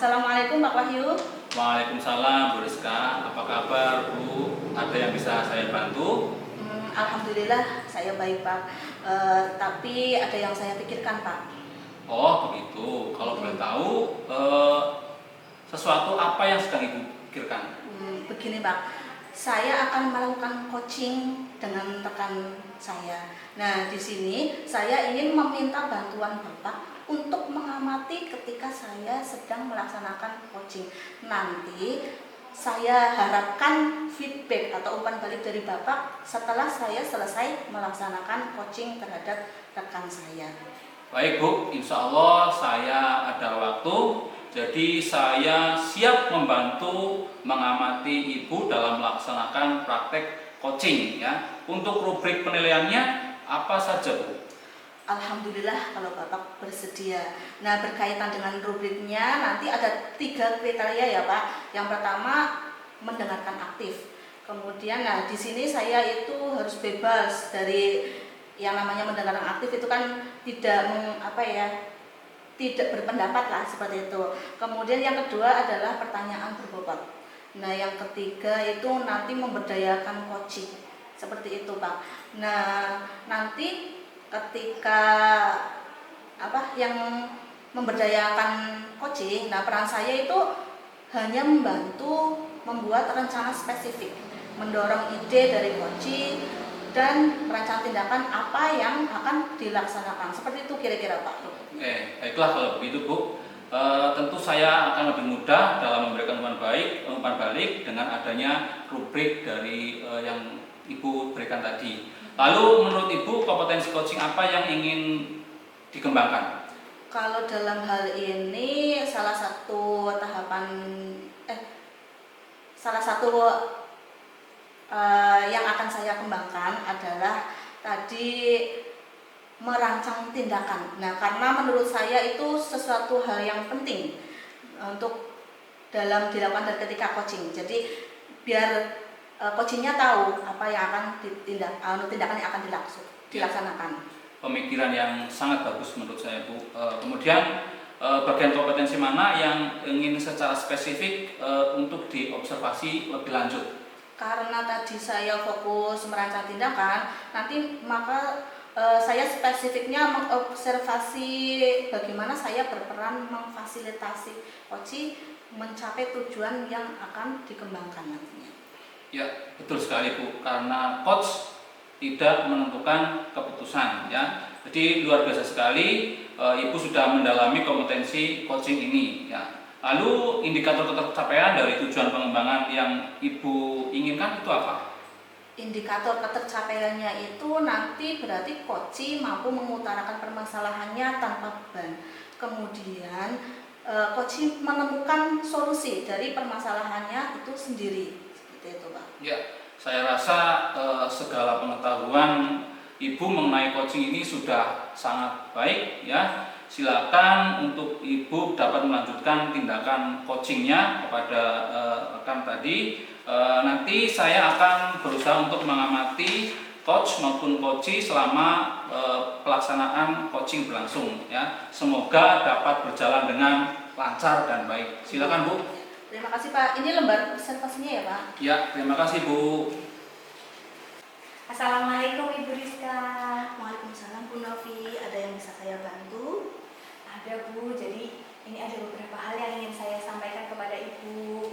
Assalamualaikum Pak Wahyu. Waalaikumsalam Bu Rizka, apa kabar Bu? Ada yang bisa saya bantu? Alhamdulillah saya baik Pak. Tapi ada yang saya pikirkan Pak. Oh begitu, kalau boleh tahu sesuatu apa yang sedang Ibu pikirkan? Begini Pak, saya akan melakukan coaching dengan rekan saya. Nah di sini saya ingin meminta bantuan Bapak untuk mengamati ketika saya sedang melaksanakan coaching. Nanti saya harapkan feedback atau umpan balik dari Bapak setelah saya selesai melaksanakan coaching terhadap rekan saya. Baik Bu, insya Allah saya ada waktu, jadi saya siap membantu mengamati Ibu dalam melaksanakan praktek coaching ya. Untuk rubrik penilaiannya apa saja Bu? Alhamdulillah kalau Bapak bersedia. Nah berkaitan dengan rubriknya nanti ada 3 kriteria ya Pak. Yang pertama mendengarkan aktif. Kemudian nah di sini saya itu harus bebas dari yang namanya mendengarkan aktif itu kan tidak tidak berpendapat lah seperti itu. Kemudian yang kedua adalah pertanyaan berbobot. Nah yang ketiga itu nanti memberdayakan coaching seperti itu Pak. Nah nanti ketika yang memberdayakan coaching, nah peran saya itu hanya membantu membuat rencana spesifik, mendorong ide dari coaching dan merancang tindakan apa yang akan dilaksanakan. Seperti itu kira-kira Pak. Oke, baiklah kalau begitu Bu. Tentu saya akan lebih mudah dalam memberikan umpan balik dengan adanya rubrik dari yang Ibu berikan tadi. Lalu menurut Ibu kompetensi coaching apa yang ingin dikembangkan? Kalau dalam hal ini salah satu yang akan saya kembangkan adalah tadi merancang tindakan. Nah, karena menurut saya itu sesuatu hal yang penting untuk dalam dilakukan dari ketika coaching. Jadi biar coachingnya tahu apa yang akan tindakan yang akan dilaksanakan. Pemikiran yang sangat bagus menurut saya Bu. Kemudian bagian kompetensi mana yang ingin secara spesifik untuk diobservasi lebih lanjut? Karena tadi saya fokus merancang tindakan, nanti maka saya spesifiknya mengobservasi bagaimana saya berperan memfasilitasi coaching mencapai tujuan yang akan dikembangkan nantinya. Ya, betul sekali Bu, karena coach tidak menentukan keputusan ya. Jadi luar biasa sekali Ibu sudah mendalami kompetensi coaching ini ya. Lalu indikator ketercapaian dari tujuan pengembangan yang Ibu inginkan itu apa? Indikator ketercapaiannya itu nanti berarti coaching mampu mengutarakan permasalahannya tanpa beban. Kemudian coaching menemukan solusi dari permasalahannya itu sendiri. Seperti itu Pak. Ya, saya rasa segala pengetahuan Ibu mengenai coaching ini sudah sangat baik ya. Silakan untuk Ibu dapat melanjutkan tindakan coachingnya kepada rekan tadi. Nanti saya akan berusaha untuk mengamati coach maupun coachee selama pelaksanaan coaching berlangsung ya. Semoga dapat berjalan dengan lancar dan baik. Silakan Bu. Terima kasih Pak. Ini lembar observasinya ya Pak? Ya, terima kasih Bu. Assalamualaikum Ibu Rizka. Waalaikumsalam Bu Novi. Ada yang bisa saya bantu? Ada Bu, jadi ini ada beberapa hal yang ingin saya sampaikan kepada Ibu.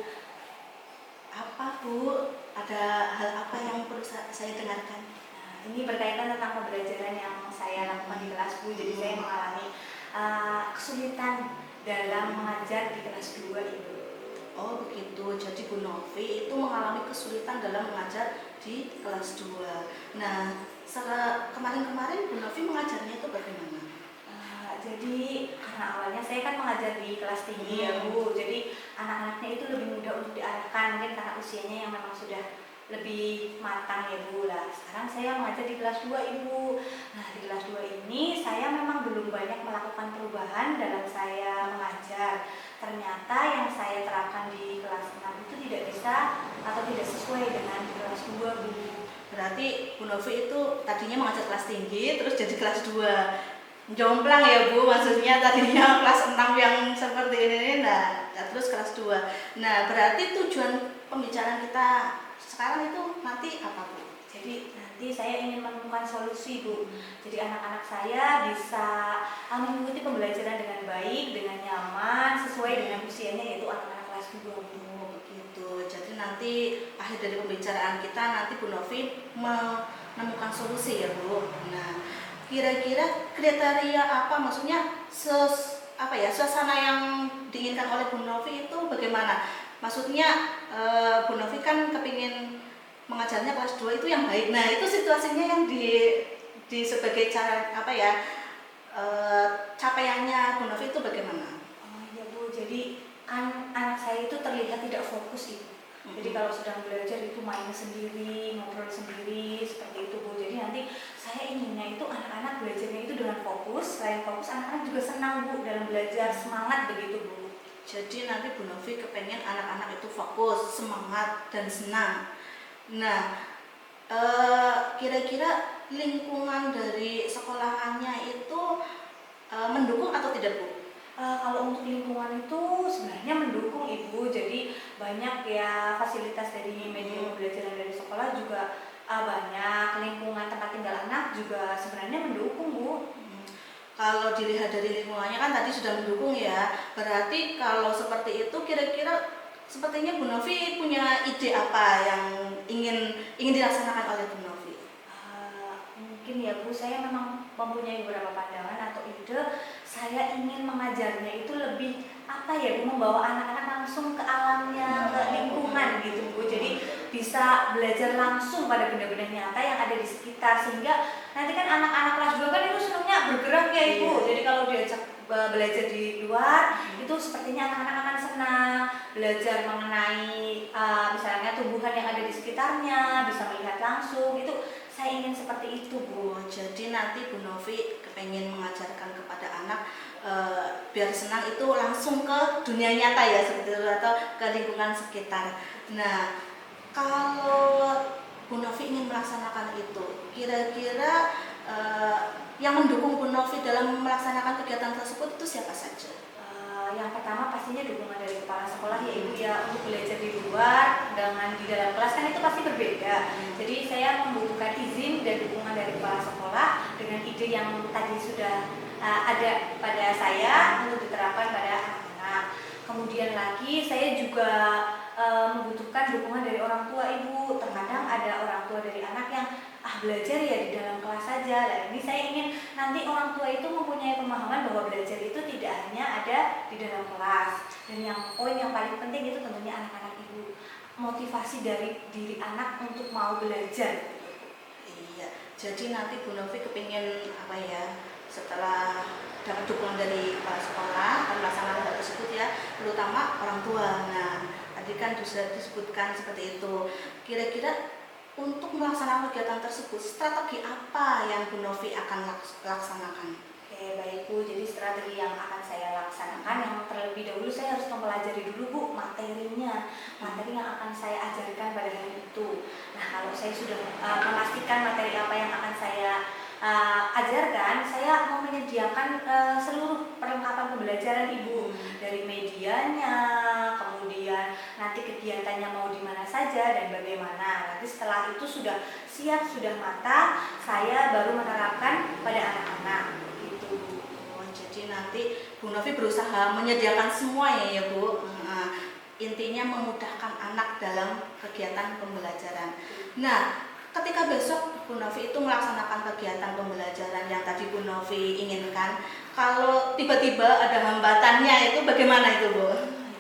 Apa Bu? Ada hal apa yang perlu saya dengarkan? Nah, ini berkaitan tentang pembelajaran yang saya lakukan di kelas Bu. Jadi saya mengalami kesulitan dalam mengajar di kelas 2 Ibu. Oh begitu, jadi Bu Novi itu mengalami kesulitan dalam mengajar di kelas 2. Nah, kemarin-kemarin Bu Novi mengajarnya itu bagaimana? Jadi karena awalnya saya kan mengajar di kelas tinggi ya Bu, jadi anak-anaknya itu lebih mudah untuk diarahkan, mungkin karena usianya yang memang sudah lebih matang ya Bu. Lah sekarang saya mengajar di kelas 2 Ibu. Nah di kelas 2 ini saya memang belum banyak melakukan perubahan dalam saya mengajar. Ternyata yang saya terapkan di kelas 6 itu tidak bisa atau tidak sesuai dengan kelas 2 Bu. Berarti Bu Novi itu tadinya mengajar kelas tinggi terus jadi kelas 2. Jomplang ya Bu, maksudnya tadinya kelas 6 yang seperti ini. Nah terus kelas 2. Nah, berarti tujuan pembicaraan kita sekarang itu nanti apa, Bu? Jadi nanti saya ingin menemukan solusi, Bu. Jadi anak-anak saya bisa mengikuti pembelajaran dengan baik, dengan nyaman, sesuai dengan usianya, yaitu anak-anak kelas 2, Bu. Oh, begitu. Jadi nanti akhir dari pembicaraan kita nanti Bu Novi menemukan solusi ya, Bu. Nah, kira-kira kriteria apa, maksudnya suasana yang diinginkan oleh Bu Novi itu bagaimana? Maksudnya Bu Novi kan kepingin mengajarnya kelas 2 itu yang baik. Nah, itu situasinya yang di sebagai cara capaiannya Bu Novi itu bagaimana? Oh iya, Bu, jadi kan anak saya itu terlihat tidak fokus, Ibu. Jadi kalau sedang belajar itu mainnya sendiri, ngobrol sendiri, seperti itu, Bu. Jadi nanti saya inginnya itu anak-anak belajarnya itu dengan fokus. Selain fokus, anak-anak juga senang, Bu, dalam belajar, semangat begitu, Bu. Jadi nanti Bu Novi kepengen anak-anak itu fokus, semangat, dan senang. Nah, kira-kira lingkungan dari sekolahannya itu mendukung atau tidak, Bu? Kalau untuk lingkungan itu sebenarnya mendukung, Ibu. Jadi banyak ya fasilitas dari media pembelajaran dari sekolah juga banyak. Lingkungan tempat tinggal anak juga sebenarnya mendukung, Bu. Kalau dilihat dari lingkungannya kan tadi sudah mendukung ya. Berarti kalau seperti itu kira-kira sepertinya Bu Novi punya ide apa yang ingin dilaksanakan oleh Bu Novi? Mungkin ya, Bu, saya memang mempunyai beberapa pandangan atau ide. Saya ingin mengajarnya itu lebih Bu, membawa anak-anak langsung ke alamnya, ke lingkungan gitu, Bu. Jadi bisa belajar langsung pada benda-benda nyata yang ada di sekitar, sehingga nanti kan anak-anak kelas 2 kan itu senangnya bergerak ya, Ibu. Jadi kalau diajak belajar di luar itu sepertinya anak-anak akan senang belajar mengenai misalnya tumbuhan yang ada di sekitarnya, bisa melihat langsung. Itu saya ingin seperti itu, Bu. Jadi nanti Bu Novi kepengen mengajarkan kepada anak biar senang itu langsung ke dunia nyata ya, seperti itu, atau ke lingkungan sekitar. Nah, kalau Bu Novi ingin melaksanakan itu, kira-kira yang mendukung Bu Novi dalam melaksanakan kegiatan tersebut itu siapa saja? Yang pertama pastinya dukungan dari kepala sekolah ya, Ibu ya. Untuk belajar di luar dengan di dalam kelas kan itu pasti berbeda. Jadi saya membutuhkan izin dan dukungan dari kepala sekolah dengan ide yang tadi sudah ada pada saya untuk diterapkan pada anak-anak. Kemudian lagi saya juga membutuhkan dukungan dari orang tua, Ibu. Terkadang ada orang tua dari anak yang belajar ya di dalam kelas saja. Nah, ini saya ingin nanti orang tua itu mempunyai pemahaman bahwa belajar itu tidak hanya ada di dalam kelas. Dan yang poin yang paling penting itu tentunya anak-anak, Ibu. Motivasi dari diri anak untuk mau belajar. Iya. Jadi nanti Bu Novi kepingin setelah dapat dukungan dari kepala sekolah dan melaksanakan hal tersebut ya, terutama orang tua. Nah, tadi kan sudah disebutkan seperti itu. Kira-kira untuk melaksanakan kegiatan tersebut, strategi apa yang Bu Novi akan laksanakan? Oke, baik, Bu. Jadi strategi yang akan saya laksanakan, yang terlebih dahulu saya harus mempelajari dulu, Bu, materinya. Materi yang akan saya ajarkan pada hari itu. Nah, kalau saya sudah memastikan materi apa yang akan saya ajarkan, saya mau menyediakan seluruh perlengkapan pembelajaran, Ibu. Dari medianya, kemudian nanti kegiatannya mau di mana saja dan bagaimana. Nanti setelah itu sudah siap, sudah matang, saya baru menerapkan pada anak-anak gitu. Oh, jadi nanti Bu Novi berusaha menyediakan semuanya ya, Bu. Intinya memudahkan anak dalam kegiatan pembelajaran. Nah, ketika besok Bu Novi itu melaksanakan kegiatan pembelajaran yang tadi Bu Novi inginkan, kalau tiba-tiba ada hambatannya itu bagaimana itu, Bu?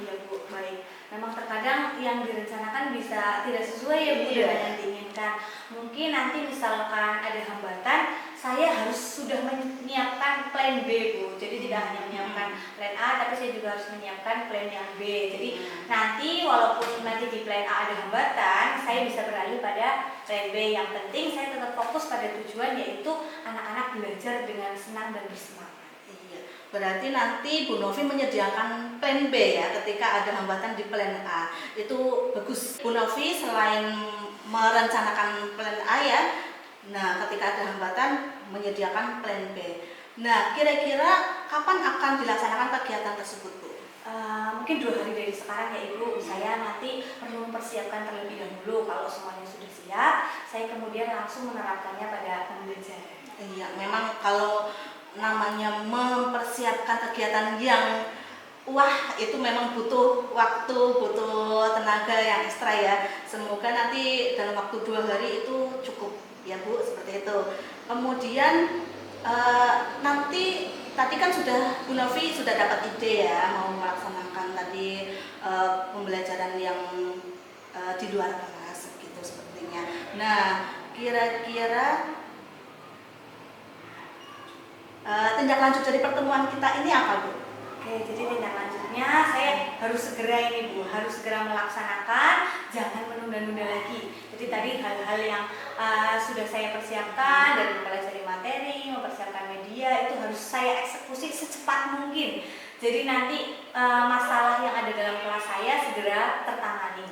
Iya, Bu, baik. Memang terkadang yang direncanakan bisa tidak sesuai ya, Bu, dengan yang diinginkan. Mungkin nanti misalkan ada hambatan, saya harus sudah menyiapkan plan B, Bu. Jadi tidak hanya menyiapkan plan A, tapi saya juga harus menyiapkan plan yang B. Jadi nanti walaupun nanti di plan A ada hambatan, saya bisa beralih pada plan B. Yang penting saya tetap fokus pada tujuan, yaitu anak-anak belajar dengan senang dan bersemangat. Berarti nanti Bu Novi menyediakan plan B ya ketika ada hambatan di plan A. Itu bagus. Bu Novi selain merencanakan plan A ya, nah ketika ada hambatan menyediakan plan B. Nah, kira-kira kapan akan dilaksanakan kegiatan tersebut, Bu? Mungkin 2 hari dari sekarang ya Ibu, saya nanti perlu mempersiapkan terlebih dahulu. Kalau semuanya sudah siap, saya kemudian langsung menerapkannya pada pembelajaran. Iya, memang kalau namanya mempersiapkan kegiatan yang wah itu memang butuh waktu, butuh tenaga yang ekstra ya. Semoga nanti dalam waktu 2 hari itu cukup ya Bu, seperti itu. Kemudian nanti tadi kan sudah Bu Novi sudah dapat ide ya mau melaksanakan tadi pembelajaran yang di luar kelas gitu sepertinya. Nah, kira-kira tindak lanjut dari pertemuan kita ini apa Bu? Oke, jadi tindak lanjutnya saya harus segera ini Bu, harus segera melaksanakan, jangan menunda-nunda lagi. Jadi tadi hal-hal yang sudah saya persiapkan dari mempelajari materi, mempersiapkan media itu harus saya eksekusi secepat mungkin. Jadi nanti masalah yang ada dalam kelas saya segera tertangani.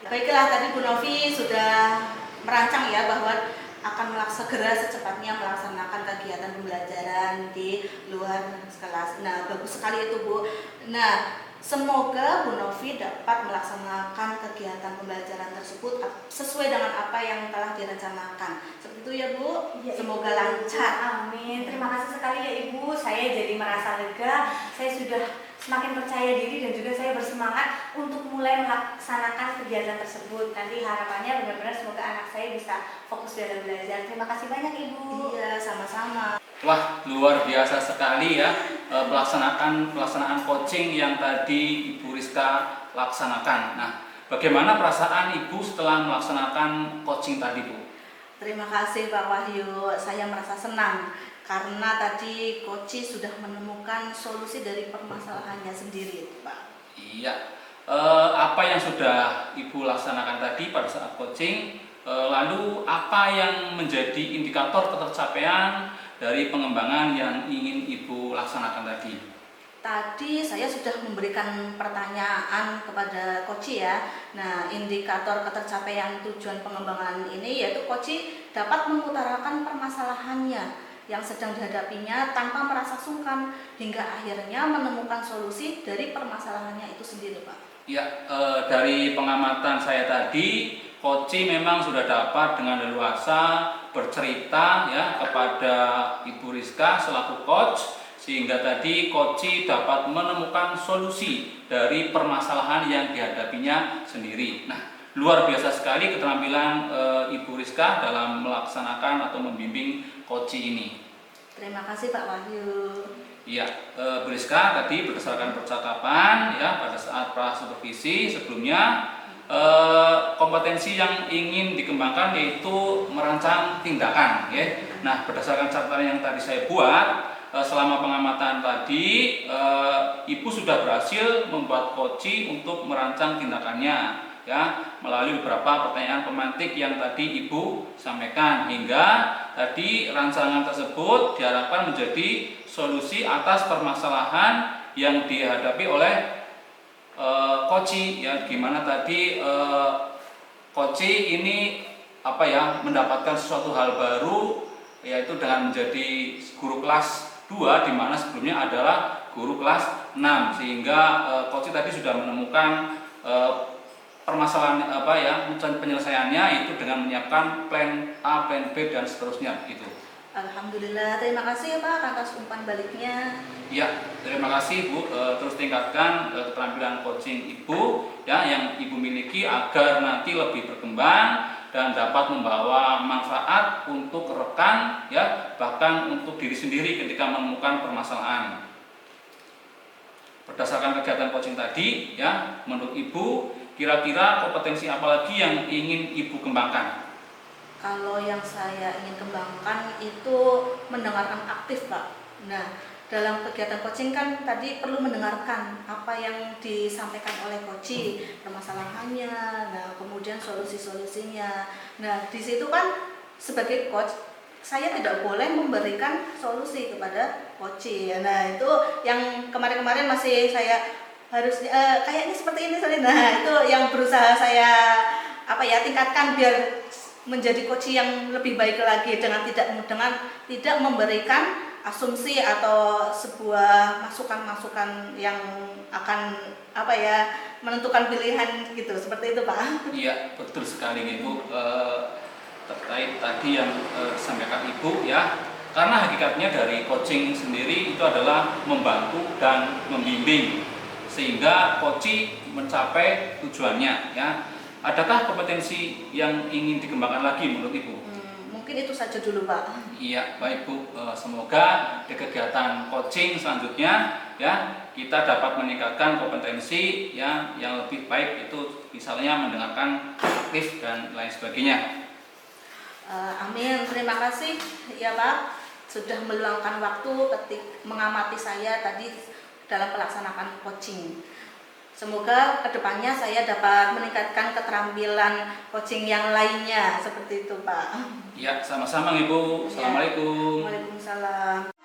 Baiklah, tadi Bu Novi sudah merancang ya bahwa akan segera secepatnya melaksanakan kegiatan pembelajaran di luar kelas. Nah, bagus sekali itu Bu. Nah, semoga Bu Novi dapat melaksanakan kegiatan pembelajaran tersebut sesuai dengan apa yang telah direncanakan. Seperti itu ya Bu. Ya, semoga lancar. Amin. Terima kasih sekali ya Ibu. Saya jadi merasa lega. Saya sudah semakin percaya diri dan juga saya bersemangat untuk mulai melaksanakan kegiatan tersebut. Nanti harapannya benar-benar semoga anak saya bisa fokus dalam belajar. Terima kasih banyak Ibu. Iya, sama-sama. Wah, luar biasa sekali ya pelaksanaan coaching yang tadi Ibu Rizka laksanakan. Nah, bagaimana perasaan Ibu setelah melaksanakan coaching tadi, Bu? Terima kasih Pak Wahyu. Saya merasa senang karena tadi Koci sudah menemukan solusi dari permasalahannya sendiri, Pak. Iya, apa yang sudah Ibu laksanakan tadi pada saat coaching, lalu apa yang menjadi indikator ketercapaian dari pengembangan yang ingin Ibu laksanakan tadi? Tadi saya sudah memberikan pertanyaan kepada Koci ya. Nah, indikator ketercapaian tujuan pengembangan ini yaitu Koci dapat mengutarakan permasalahannya yang sedang dihadapinya tanpa merasa sungkan hingga akhirnya menemukan solusi dari permasalahannya itu sendiri, Pak. Ya, dari pengamatan saya tadi, Koci memang sudah dapat dengan leluasa bercerita ya kepada Ibu Rizka selaku coach, sehingga tadi Koci dapat menemukan solusi dari permasalahan yang dihadapinya sendiri. Nah, luar biasa sekali keterampilan Ibu Rizka dalam melaksanakan atau membimbing Koci ini. Terima kasih Pak Wahyu. Iya, Bu Rizka tadi berdasarkan percakapan ya pada saat pra-supervisi sebelumnya, kompetensi yang ingin dikembangkan yaitu merancang tindakan ya. Nah, berdasarkan catatan yang tadi saya buat selama pengamatan tadi, Ibu sudah berhasil membuat Koci untuk merancang tindakannya ya melalui beberapa pertanyaan pemantik yang tadi Ibu sampaikan, hingga tadi rancangan tersebut diharapkan menjadi solusi atas permasalahan yang dihadapi oleh Koci ya, gimana tadi Koci ini mendapatkan sesuatu hal baru, yaitu dengan menjadi guru kelas 2 di mana sebelumnya adalah guru kelas 6, sehingga Koci tadi sudah menemukan permasalahan penyelesaiannya itu dengan menyiapkan plan A, plan B dan seterusnya gitu. Alhamdulillah, terima kasih ya Pak atas umpan baliknya. Ya, terima kasih Bu. Terus tingkatkan keterampilan coaching Ibu ya yang Ibu miliki agar nanti lebih berkembang dan dapat membawa manfaat untuk rekan ya, bahkan untuk diri sendiri ketika menemukan permasalahan. Berdasarkan kegiatan coaching tadi ya, menurut Ibu kira-kira kompetensi apa lagi yang ingin Ibu kembangkan? Kalau yang saya ingin kembangkan itu mendengarkan aktif, Pak. Nah, dalam kegiatan coaching kan tadi perlu mendengarkan apa yang disampaikan oleh coach, permasalahannya, nah kemudian solusi-solusinya. Nah, di situ kan sebagai coach saya tidak boleh memberikan solusi kepada coach. Nah, itu yang kemarin-kemarin masih saya harus kayaknya seperti ini. Nah, itu yang berusaha saya tingkatkan biar menjadi coach yang lebih baik lagi dengan tidak memberikan asumsi atau sebuah masukan-masukan yang akan apa ya menentukan pilihan gitu, seperti itu Pak. Iya, betul sekali Ibu. Terkait tadi yang disampaikan Ibu ya, karena hakikatnya dari coaching sendiri itu adalah membantu dan membimbing sehingga coach mencapai tujuannya ya. Adakah kompetensi yang ingin dikembangkan lagi menurut Ibu? Mungkin itu saja dulu Pak. Iya, baik Bu. Semoga di kegiatan coaching selanjutnya ya kita dapat meningkatkan kompetensi ya yang lebih baik, itu misalnya mendengarkan aktif dan lain sebagainya. Amin, terima kasih ya Pak sudah meluangkan waktu mengamati saya tadi dalam pelaksanaan coaching. Semoga kedepannya saya dapat meningkatkan keterampilan coaching yang lainnya seperti itu Pak. Ya, sama-sama Ibu. Assalamualaikum. Waalaikumsalam.